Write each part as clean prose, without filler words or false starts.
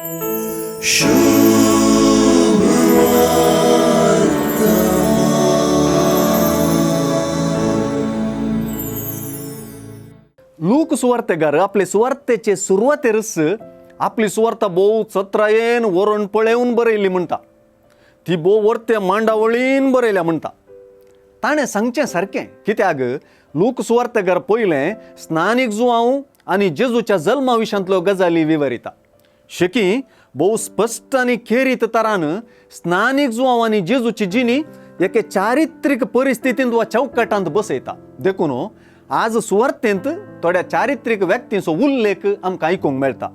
Look सुवार्तेगार आपले सुवार्तेचे सुरवातेरस आपली सुवार्ता बोव चत्रायेन वरण पळेवन बरयली म्हणटा. ती बोव वर्ते मांडावळीन बरयल्या म्हणटा. ताणें सांगचें सारकें, कित्याक लूक सुवार्तेगार पयलें स्नानीक जुवांव आनी जेजूच्या जल्मा विशांतल्यो गजाली विवरिता. शेकी बोव स्पश्ट आनी खेरीत तरान स्नानीक जुवांव आनी जेजूची जिणी एके चारित्रीक परिस्थितींत वा चौकटांत बसयता. देखून आज सुवार्तेंत थोड्या चारित्रीक व्यक्तींचो उल्लेख आमकां आयकूंक मेळटा.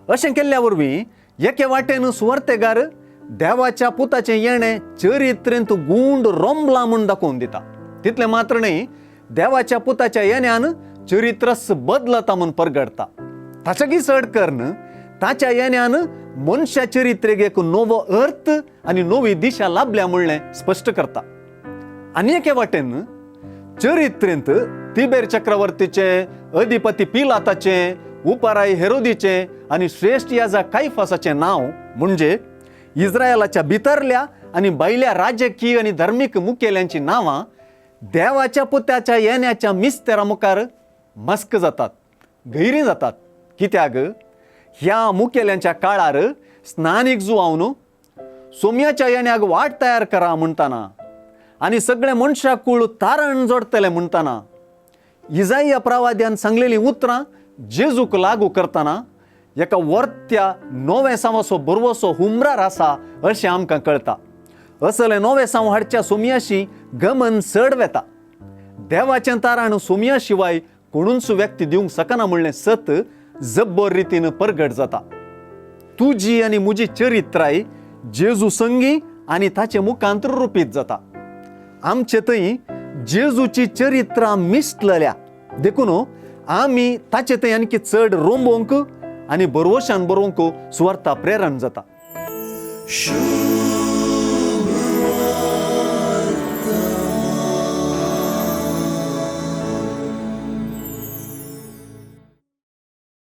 अशें केल्ल्या वरवीं एके वाटेन सुवार्तेगार देवाच्या पुताचें येणें चरित्रेंत गूंड रोंबलां म्हूण दाखोवन दिता. तितलें मात्र न्ही, देवाच्या पुताच्या येण्यान चरित्रस बदलता म्हूण परगडता. ताच्यागी चड करून ताच्या येण्यान मनशा चरित्रेक एक नवो अर्थ आनी नवी दिशा लाभल्या म्हणलें स्पश्ट करता. आनी एके वाटेन चरित्रेंत तिबेर चक्रवर्तीचे, अधिपती पिलाताचे, उपाराय हेरोदीचे आनी श्रेष्ठ याजक कायफासाचें नांव म्हणजे इस्रायलाच्या भितरल्या आनी भायल्या राजकीय आनी धर्मीक मुखेल्यांची नांवां देवाच्या पुताच्या येण्याच्या मिस्तेरा मुखार मस्क जातात, गैरी जातात. कित्याक ह्या मुखेल्यांच्या काळार स्नानीक जुवांवन सोम्याच्या येण्याक वाट तयार करा म्हणटाना आनी सगळे मनशा कुळ तारण जोडतले म्हणटाना इजाया प्रवाद्यान सांगलेलीं उतरां जेजूक लागू करतना एका वर्त्या नवे सांवाचो बरवसो हुमरार आसा अशें आमकां कळटा. असलें नवें सांव हाडच्या सोमयाशी गमन चड वेता. देवाचें तारण सोमया शिवाय कोणूच व्यक्ती दिवंक शकना म्हणलें सत जब्बर रितीन परगट जाता. तुजी आनी म्हजी चरित्राय जेजू संगी आनी ताचे मुखांत रुपीत जाता. आमचे थंय जेजूची चरित्रां मिसळल्या. देखून आमी ताचे थंय आनीक चड रोंबोवंक आनी बरवशान बरोवंक सुवार्ता प्रेरण जाता.